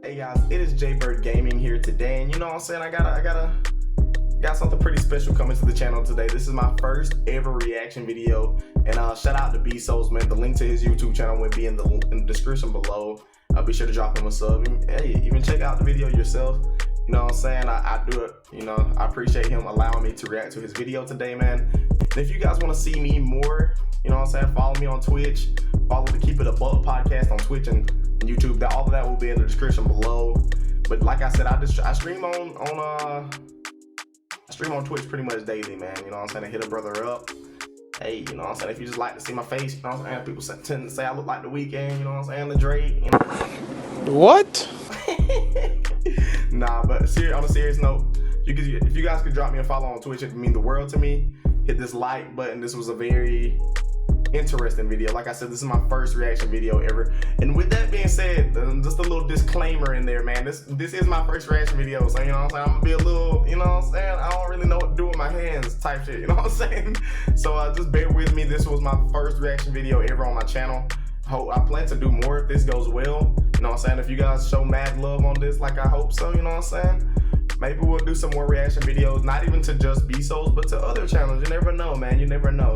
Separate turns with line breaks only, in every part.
Hey guys, it is Jaybird Gaming here today, and you know what I'm saying, I got something pretty special coming to the channel today. This is my first ever reaction video, and shout out to B-Souls, man. The link to his YouTube channel will be in the description below. Be sure to drop him a sub. Hey, even check out the video yourself. You know what I'm saying? I do it, you know, I appreciate him allowing me to react to his video today, man. And if you guys want to see me more, you know what I'm saying, follow me on Twitch, follow the Keep It Above podcast on Twitch and YouTube. All of that will be in the description below. But like I said, I stream on Twitch pretty much daily, man. You know what I'm saying? I hit a brother up. Hey, you know what I'm saying? If you just like to see my face, you know what I'm saying? People tend to say I look like The Weeknd, you know what I'm saying? The Drake, you know.
What?
Nah, but on a serious note, if you guys could drop me a follow on Twitch, it would mean the world to me. Hit this like button. This was a very interesting video. Like I said, this is my first reaction video ever. And with that being said, just a little disclaimer in there, man. This is my first reaction video, so you know what I'm saying, I'm gonna be a little, you know what I'm saying, I don't really know what to do with my hands type shit, you know what I'm saying? So just bear with me. This was my first reaction video ever on my channel. I plan to do more if this goes well. You know what I'm saying? If you guys show mad love on this, like I hope so, you know what I'm saying? Maybe we'll do some more reaction videos, not even to just B-Souls, but to other channels. You never know, man. You never know.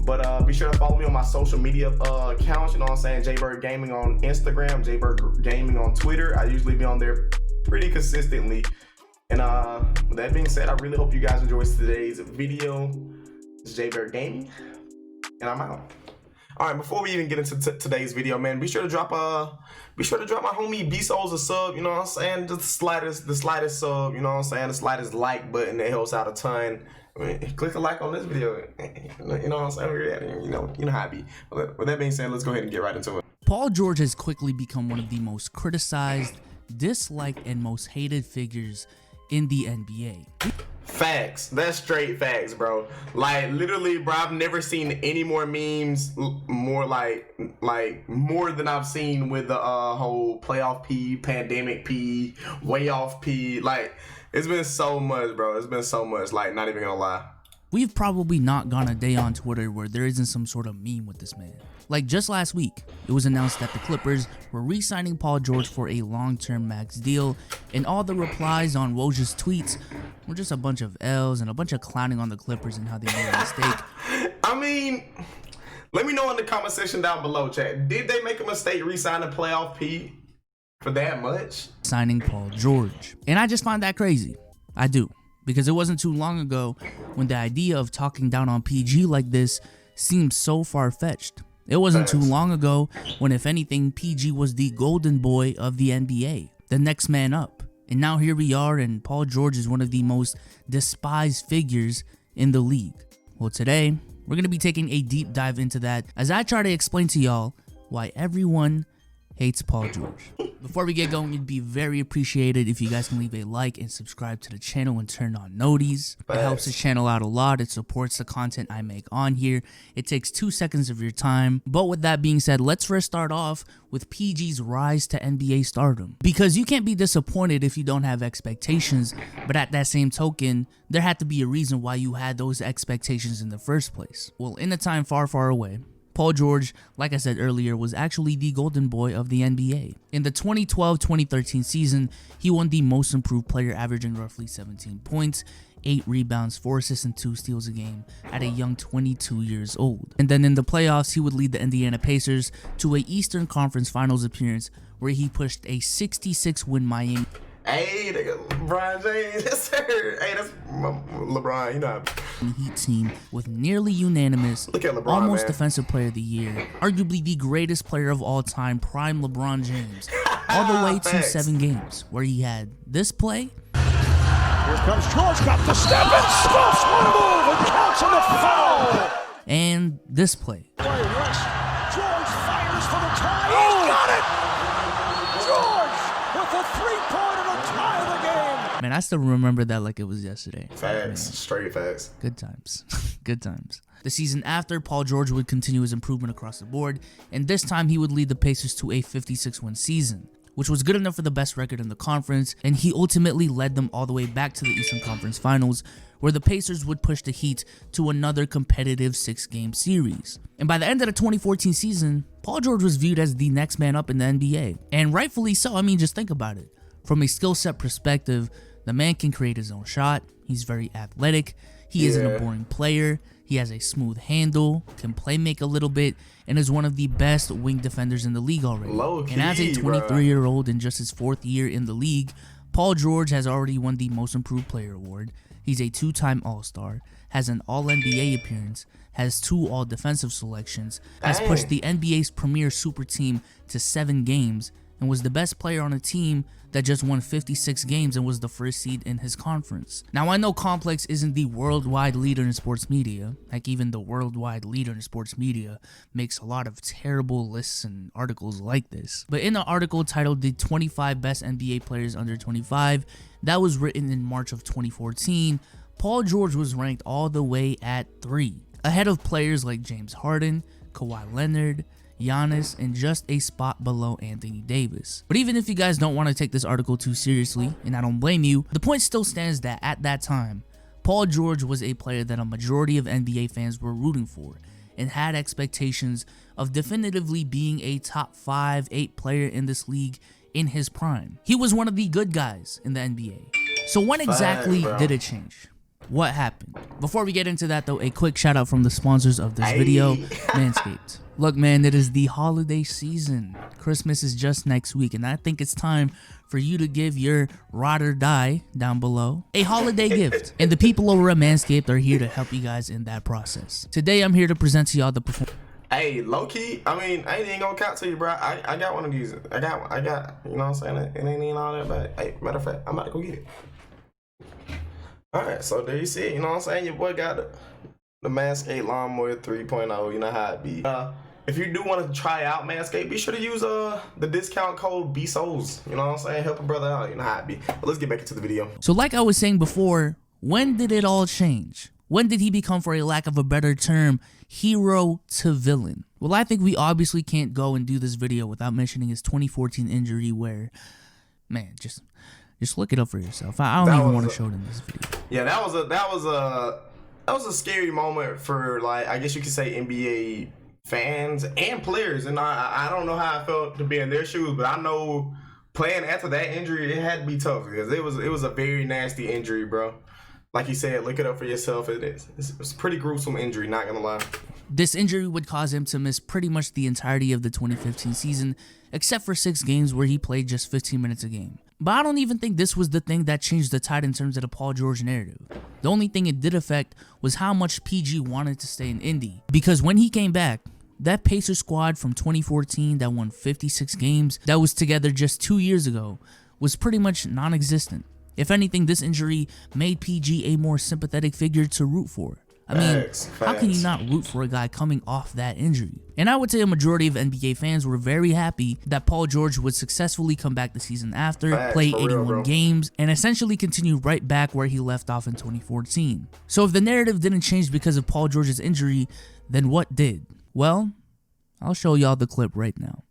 But be sure to follow me on my social media accounts. You know what I'm saying? Jaybird Gaming on Instagram, Jaybird Gaming on Twitter. I usually be on there pretty consistently. And with that being said, I really hope you guys enjoyed today's video. It's Jaybird Gaming, and I'm out. All right, before we even get into today's video, man, be sure to drop my homie B-Souls a sub. You know what I'm saying? Just the slightest sub. You know what I'm saying? The slightest like button that helps out a ton. I mean, click a like on this video. You know what I'm saying? You know how it be. With that being said, let's go ahead and get right into it.
Paul George has quickly become one of the most criticized, disliked, and most hated figures in the NBA.
Facts. That's straight facts, bro. Like literally, bro, I've never seen any more memes more like more than I've seen with the whole playoff P, pandemic P, way off P. Like it's been so much, bro. It's been so much. Like, not even gonna lie.
We've probably not gone a day on Twitter where there isn't some sort of meme with this man. Like just last week, it was announced that the Clippers were re-signing Paul George for a long-term max deal, and all the replies on Woj's tweets were just a bunch of L's and a bunch of clowning on the Clippers and how they made a mistake.
I mean, let me know in the comment section down below, chat. Did they make a mistake re-signing playoff P for that much?
Signing Paul George. And I just find that crazy. I do. Because it wasn't too long ago when the idea of talking down on PG like this seemed so far-fetched. It wasn't too long ago when, if anything, PG was the golden boy of the NBA, the next man up. And now here we are, and Paul George is one of the most despised figures in the league. Well, today, we're going to be taking a deep dive into that as I try to explain to y'all why everyone hates Paul George. Before we get going, it'd be very appreciated if you guys can leave a like and subscribe to the channel and turn on noties. It helps the channel out a lot. It supports the content I make on here. It takes 2 seconds of your time. But with that being said, let's first start off with PG's rise to NBA stardom. Because you can't be disappointed if you don't have expectations, but at that same token, there had to be a reason why you had those expectations in the first place. Well, in a time far, far away, Paul George, like I said earlier, was actually the golden boy of the NBA. In the 2012-2013 season, he won the most improved player, averaging roughly 17 points, 8 rebounds, 4 assists, and 2 steals a game at a young 22 years old. And then in the playoffs, he would lead the Indiana Pacers to an Eastern Conference Finals appearance where he pushed a 66-win Miami.
Hey, LeBron James, yes sir. Hey, that's LeBron, you know.
Heat team with nearly unanimous, almost
man.
Defensive Player of the Year, arguably the greatest player of all time, prime LeBron James, all the way to 7 games where he had this play.
Here comes George, got the step and stuffs one move and counts on the foul.
And this play.
George fires for the tie. He got it. George with a three-pointer to tie the game.
Man, I still remember that like it was yesterday.
Facts, straight facts.
Good times. Good times. The season after, Paul George would continue his improvement across the board, and this time he would lead the Pacers to a 56-win season, which was good enough for the best record in the conference, and he ultimately led them all the way back to the Eastern Conference Finals, where the Pacers would push the Heat to another competitive 6-game series. And by the end of the 2014 season, Paul George was viewed as the next man up in the NBA, and rightfully so. I mean, just think about it. From a skill set perspective, the man can create his own shot. He's very athletic. He isn't a boring player. He has a smooth handle, can play make a little bit, and is one of the best wing defenders in the league already. And as a 23-year-old in just his 4th year in the league, Paul George has already won the Most Improved Player award. He's a 2-time All-Star, has an All-NBA appearance, has 2 All-Defensive selections, has pushed the NBA's premier super team to 7 games, and was the best player on a team that just won 56 games and was the first seed in his conference. Now, I know Complex isn't the worldwide leader in sports media. Like, even the worldwide leader in sports media makes a lot of terrible lists and articles like this. But in an article titled The 25 Best NBA Players Under 25, that was written in March of 2014, Paul George was ranked all the way at 3, ahead of players like James Harden, Kawhi Leonard, Giannis, and just a spot below Anthony Davis. But even if you guys don't want to take this article too seriously, and I don't blame you, the point still stands that at that time, Paul George was a player that a majority of NBA fans were rooting for and had expectations of definitively being a top 5-8 player in this league in his prime. He was one of the good guys in the NBA. So when exactly did it change? What happened? Before we get into that though, a quick shout out from the sponsors of this video, Manscaped. Look, man, it is the holiday season. Christmas is just next week, and I think it's time for you to give your ride or die down below a holiday gift. And the people over at Manscaped are here to help you guys in that process. Today, I'm here to present to y'all the performance.
Hey, low key, I mean, I ain't even gonna count to you, bro. I got one of these. I got, you know what I'm saying? It ain't even all that bad. Hey, matter of fact, I'm about to go get it. Alright, so there you see it, you know what I'm saying? Your boy got the Manscaped Lawnmower 3.0, you know how it be. If you do want to try out Manscaped, be sure to use the discount code BSOULS, you know what I'm saying? Help a brother out, you know how it be. But let's get back into the video.
So like I was saying before, when did it all change? When did he become, for a lack of a better term, hero to villain? Well, I think we obviously can't go and do this video without mentioning his 2014 injury where, man, just look it up for yourself. I don't even want to show it in this video.
Yeah, that was a scary moment for, like, I guess you could say NBA fans and players. And I don't know how I felt to be in their shoes, but I know playing after that injury, it had to be tough because it was a very nasty injury, bro. Like you said, look it up for yourself. It's a pretty gruesome injury, not gonna lie.
This injury would cause him to miss pretty much the entirety of the 2015 season, except for 6 games where he played just 15 minutes a game. But I don't even think this was the thing that changed the tide in terms of the Paul George narrative. The only thing it did affect was how much PG wanted to stay in Indy. Because when he came back, that Pacers squad from 2014 that won 56 games, that was together just 2 years ago, was pretty much non-existent. If anything, this injury made PG a more sympathetic figure to root for. I mean, how can you not root for a guy coming off that injury? And I would say a majority of NBA fans were very happy that Paul George would successfully come back the season after, play 81 games, and essentially continue right back where he left off in 2014. So if the narrative didn't change because of Paul George's injury, then what did? Well, I'll show y'all the clip right now.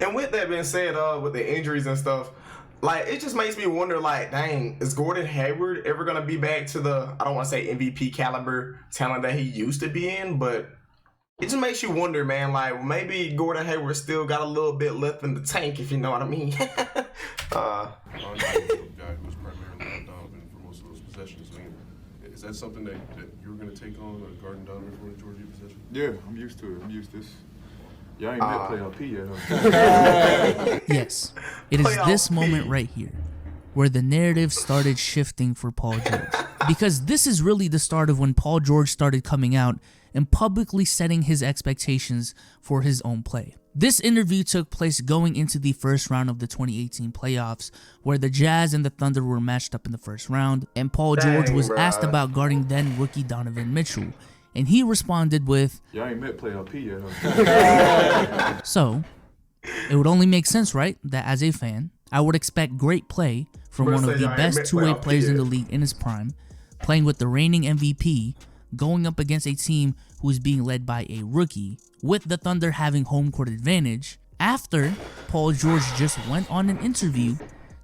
And with that being said, with the injuries and stuff, like, it just makes me wonder, like, dang, is Gordon Hayward ever going to be back to the, I don't want to say MVP caliber talent that he used to be in, but it just makes you wonder, man, like, maybe Gordon Hayward still got a little bit left in the tank, if you know what I mean.
Guy who was primarily Donovan for most of those possessions. I mean, is that something that you're going to take on, guarding Donovan for the Georgia possession?
Yeah, I'm used to it. I'm used to this. Y'all ain't met playoff P yet, huh?
Yes, it is this moment right here where the narrative started shifting for Paul George. Because this is really the start of when Paul George started coming out and publicly setting his expectations for his own play. This interview took place going into the first round of the 2018 playoffs, where the Jazz and the Thunder were matched up in the first round, and Paul George was asked about guarding then rookie Donovan Mitchell. And he responded with,
y'all ain't met playoff P yet, huh?
So, it would only make sense, right, that as a fan, I would expect great play from one of the best two-way players in the league in his prime, playing with the reigning MVP, going up against a team who is being led by a rookie, with the Thunder having home court advantage, after Paul George just went on an interview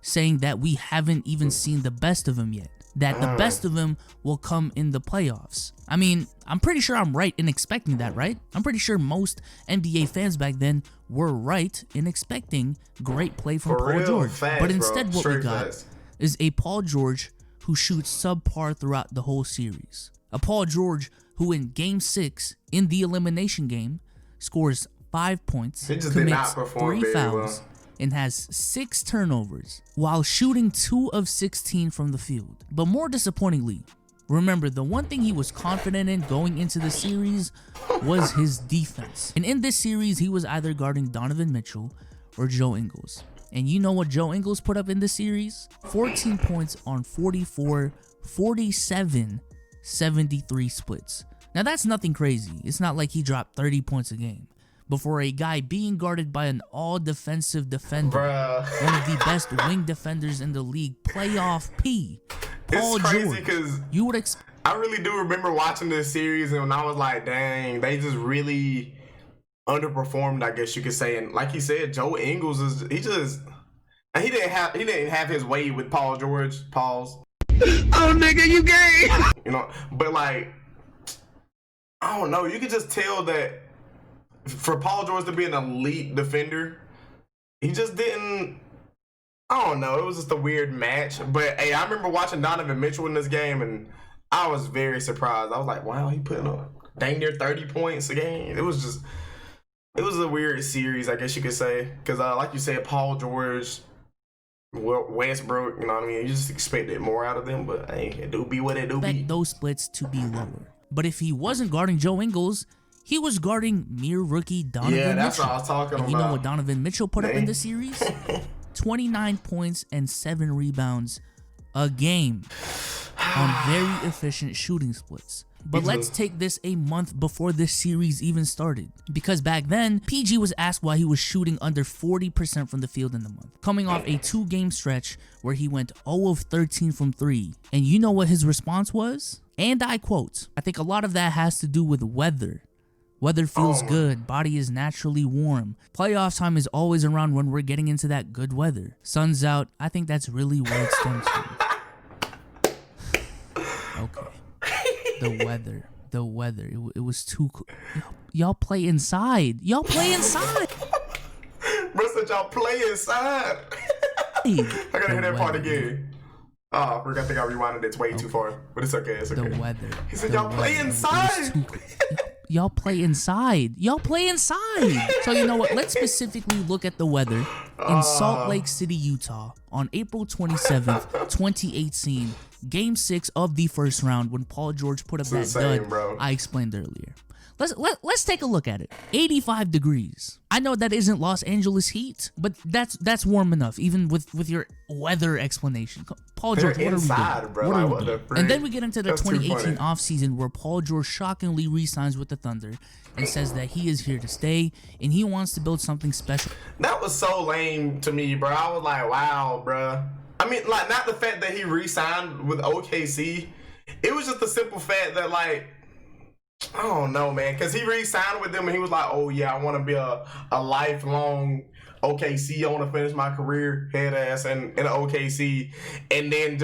saying that we haven't even seen the best of him yet. that the best of them will come in the playoffs. I mean, I'm pretty sure I'm right in expecting that, right? I'm pretty sure most NBA fans back then were right in expecting great play from Paul George. But instead what we got is a Paul George who shoots subpar throughout the whole series. A Paul George who in Game 6, in the elimination game, scores 5 points, commits 3 fouls, and has 6 turnovers, while shooting 2 of 16 from the field. But more disappointingly, remember, the one thing he was confident in going into the series was his defense. And in this series, he was either guarding Donovan Mitchell or Joe Ingles. And you know what Joe Ingles put up in this series? 14 points on 44, 47, 73 splits. Now that's nothing crazy. It's not like he dropped 30 points a game. But for a guy being guarded by an all-defensive defender, one of the best wing defenders in the league, playoff P, Paul
it's crazy
George,
because
you would expect.
I really do remember watching this series, and I was like, dang, they just really underperformed, I guess you could say. And like you said, Joe Ingles he didn't have his way with Paul George. Oh nigga, you gay. You know, but like, I don't know, you could just tell that for Paul George to be an elite defender, he just didn't. I don't know. It was just a weird match. But hey, I remember watching Donovan Mitchell in this game, and I was very surprised. I was like, wow, he putting up dang near 30 points a game. It was a weird series, I guess you could say. Because like you said, Paul George, Westbrook, you know what I mean? You just expected more out of them, but hey, it do be what it do be.
Those splits to be lower. But if he wasn't guarding Joe Ingles, he was guarding mere rookie Donovan Mitchell.
Yeah, that's what I was talking about.
You know what Donovan Mitchell put up in this series? 29 points and 7 rebounds a game on very efficient shooting splits. But let's take this a month before this series even started. Because back then, PG was asked why he was shooting under 40% from the field in the month, coming off a 2-game stretch where he went 0 of 13 from 3. And you know what his response was? And I quote, "I think a lot of that has to do with weather. Weather feels good, body is naturally warm. Playoff time is always around when we're getting into that good weather. Sun's out, I think that's really where it stems from." Okay. The weather. It was too cool. Y'all play inside. Y'all play inside.
Bro said y'all play inside. I gotta hear that part again. Oh, I think I rewinded it way too far. But it's okay, it's okay.
The weather.
He said y'all play inside.
Y'all play inside. Y'all play inside. So you know what? Let's specifically look at the weather in Salt Lake City, Utah on April 27th, 2018, Game 6 of the first round when Paul George put up that dud I explained earlier. Let's take a look at it. 85 degrees. I know that isn't Los Angeles heat, but that's warm enough, even with your weather explanation. Paul George, what are we doing? What are we doing? And then we get into the 2018 offseason where Paul George shockingly re-signs with the Thunder and says that he is here to stay and he wants to build something special.
That was so lame to me, bro. I was like, wow, bro. I mean, like, not the fact that he re-signed with OKC. It was just the simple fact that, like, I don't know, man, because he re-signed with them and he was like, oh, yeah, I want to be a lifelong OKC. I want to finish my career head ass in OKC. And then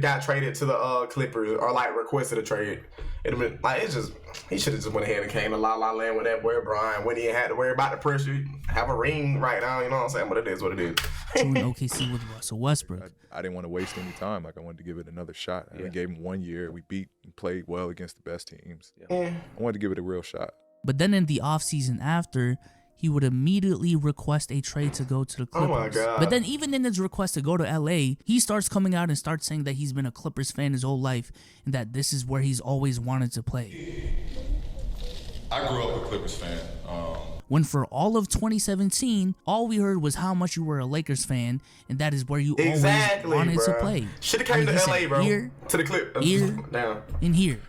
got traded to the Clippers or, like, requested a trade. It'd have been, like, he should have just went ahead and came to La La Land with that boy Brian when he had to worry about the pressure. Have a ring right now, you know what I'm saying? But it is what it is.
True in OKC with Russell Westbrook.
I didn't want to waste any time. Like, I wanted to give it another shot. I gave him 1 year. We beat and played well against the best teams. I wanted to give it a real shot.
But then in the offseason after, he would immediately request a trade to go to the Clippers.
Oh my God.
But then even in his request to go to LA, he starts coming out and starts saying that he's been a Clippers fan his whole life and that this is where he's always wanted to play.
I grew up a Clippers fan.
When for all of 2017, all we heard was how much you were a Lakers fan, and that is where you always wanted to play.
Should have came to LA, bro.
Here,
to the Clippers.
Here,
down.
and here.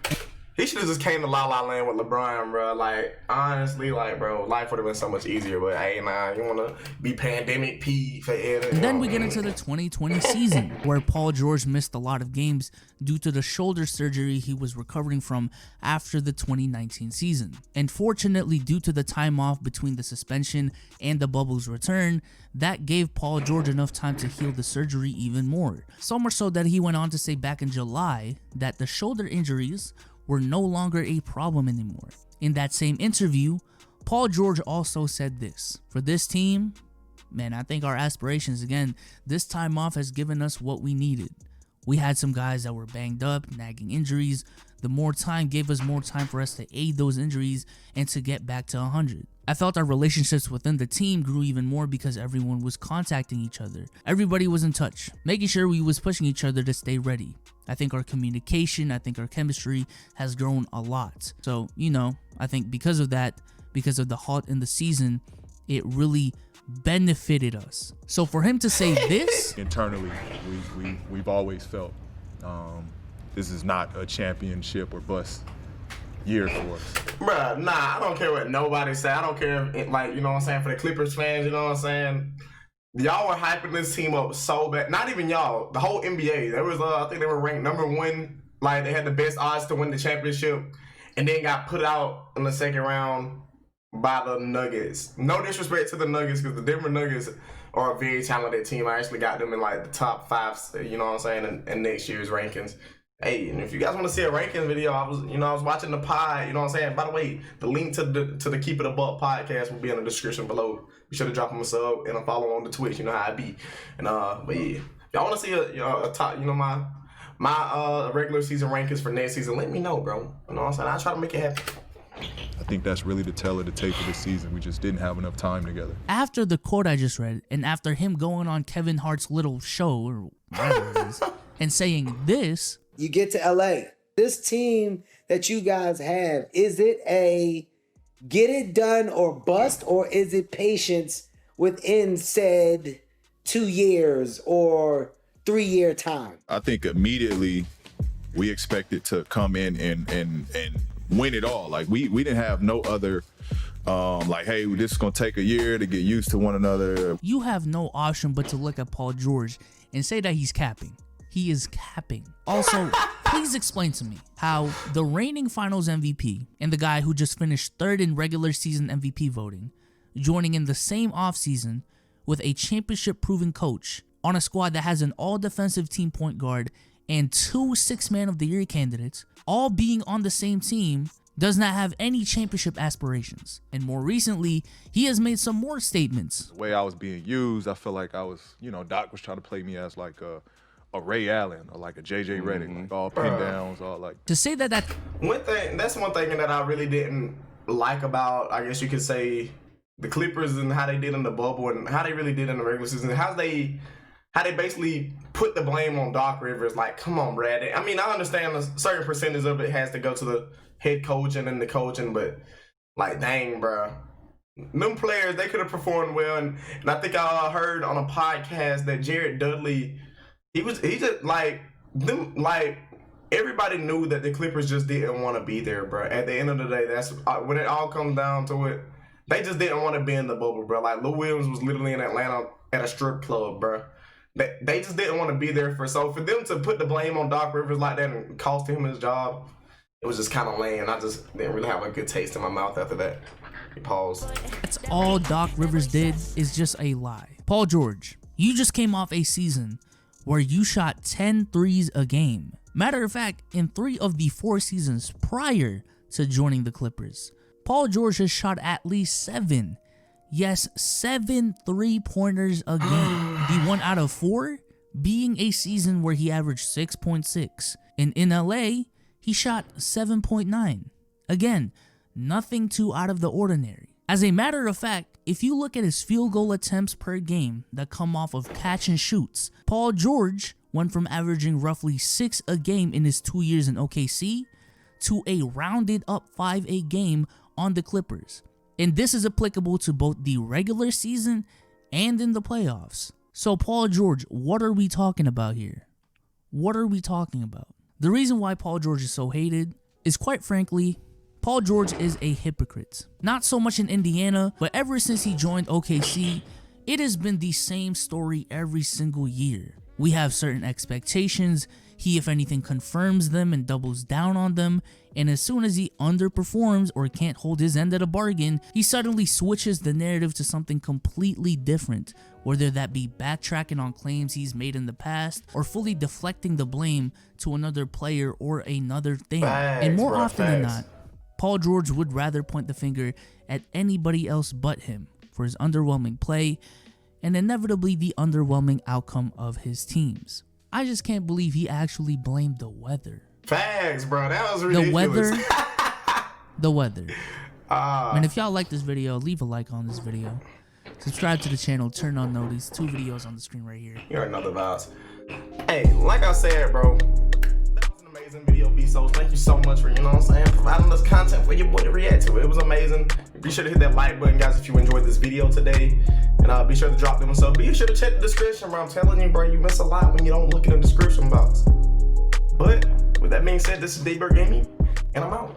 He should have just came to La La Land with LeBron, bro. Like, honestly, like, bro, life would have been so much easier. But, hey, nah, you want to be pandemic P forever.
And then we get into the 2020 season, where Paul George missed a lot of games due to the shoulder surgery he was recovering from after the 2019 season. And fortunately, due to the time off between the suspension and the bubble's return, that gave Paul George enough time to heal the surgery even more. So much so that he went on to say back in July that the shoulder injuries were no longer a problem anymore. In that same interview, Paul George also said this: "For this team, man, I think our aspirations, again, this time off has given us what we needed. We had some guys that were banged up, nagging injuries. The more time gave us more time for us to aid those injuries and to get back to 100. I felt our relationships within the team grew even more because everyone was contacting each other. Everybody was in touch, making sure we was pushing each other to stay ready. I think our communication, I think our chemistry has grown a lot. So, I think because of that, because of the halt in the season, it really benefited us." So for him to say this,
internally, we've always felt this is not a championship or bust year for us.
Bruh, nah, I don't care what nobody say. I don't care if, like, you know what I'm saying, for the Clippers fans, you know what I'm saying? Y'all were hyping this team up so bad. Not even y'all, the whole NBA. There was, I think they were ranked #1. Like, they had the best odds to win the championship, and then got put out in the second round by the Nuggets. No disrespect to the Nuggets, because the Denver Nuggets are a very talented team. I actually got them in, like, the top 5, you know what I'm saying, in next year's rankings. Hey, and if you guys want to see a rankings video, I was watching the pod, you know what I'm saying? By the way, the link to the Keep It a Buck podcast will be in the description below. Be sure to drop them a sub and a follow on the Twitch, you know how I be. And but yeah, if y'all want to see a top, my regular season rankings for next season, let me know, bro. You know what I'm saying? I'll try to make it happen.
I think that's really the tell of the tape of this season. We just didn't have enough time together.
after the quote I just read, and after him going on Kevin Hart's little show, or whatever it is, and saying this,
you get to LA. This team that you guys have, is it a get it done or bust, or is it patience within said 2 years or 3 year time?
I think immediately we expected to come in and win it all. Like we didn't have no other like, hey, this is gonna take a year to get used to one another.
you have no option but to look at Paul George and say that he's capping. He is capping. Also, please explain to me how the reigning finals MVP and the guy who just finished 3rd in regular season MVP voting, joining in the same offseason with a championship-proven coach on a squad that has an all-defensive team point guard and 2 Sixth-Man of the Year candidates, all being on the same team, does not have any championship aspirations. And more recently, he has made some more statements.
The way I was being used, I felt like I was, Doc was trying to play me as like a Ray Allen or like a JJ Redick, like all pin downs, all like.
To say that
that's one thing that I really didn't like about, I guess you could say, the Clippers and how they did in the bubble and how they really did in the regular season. How they basically put the blame on Doc Rivers. Like, come on, Brad. I mean, I understand a certain percentage of it has to go to the head coach and then the coaching, but like, dang, bro. Them players, they could have performed well. And I think I heard on a podcast that Jared Dudley, he just like them, like everybody knew that the Clippers just didn't want to be there, bro. At the end of the day, that's when it all comes down to it. They just didn't want to be in the bubble, bro. Like Lou Williams was literally in Atlanta at a strip club, bro. They just didn't want to be there so for them to put the blame on Doc Rivers like that and cost him his job, it was just kind of lame. I just didn't really have a good taste in my mouth after that. He paused.
That's all Doc Rivers did is just a lie. Paul George, you just came off a season where you shot 10 threes a game. Matter of fact, in 3 of the 4 seasons prior to joining the Clippers, Paul George has shot at least 7. Yes, 7 3-pointers a game. The 1 out of 4 being a season where he averaged 6.6. And in LA, he shot 7.9. Again, nothing too out of the ordinary. As a matter of fact, if you look at his field goal attempts per game that come off of catch and shoots, Paul George went from averaging roughly 6 a game in his 2 years in OKC to a rounded up 5 a game on the Clippers. And this is applicable to both the regular season and in the playoffs. So Paul George, what are we talking about here? What are we talking about? The reason why Paul George is so hated is, quite frankly, Paul George is a hypocrite. Not so much in Indiana, but ever since he joined OKC, it has been the same story every single year. We have certain expectations, he if anything confirms them and doubles down on them, and as soon as he underperforms or can't hold his end of the bargain, he suddenly switches the narrative to something completely different, whether that be backtracking on claims he's made in the past or fully deflecting the blame to another player or another thing. And more often than not, Paul George would rather point the finger at anybody else but him for his underwhelming play and inevitably the underwhelming outcome of his teams. I just can't believe he actually blamed the weather.
Facts, bro. That was ridiculous.
The weather. And if y'all like this video, leave a like on this video. Subscribe to the channel, turn on notice. 2 videos on the screen right here.
You already know the vibes. Hey, like I said, bro, that was an amazing video, B-Souls. Thank you so much for, you know what I'm saying, providing us content for your boy to react to. It was amazing. Be sure to hit that like button, guys, if you enjoyed this video today. And be sure to drop them a sub. Be sure to check the description, bro. I'm telling you, bro, you miss a lot when you don't look in the description box. But with that being said, this is Dayberg Gaming, and I'm out.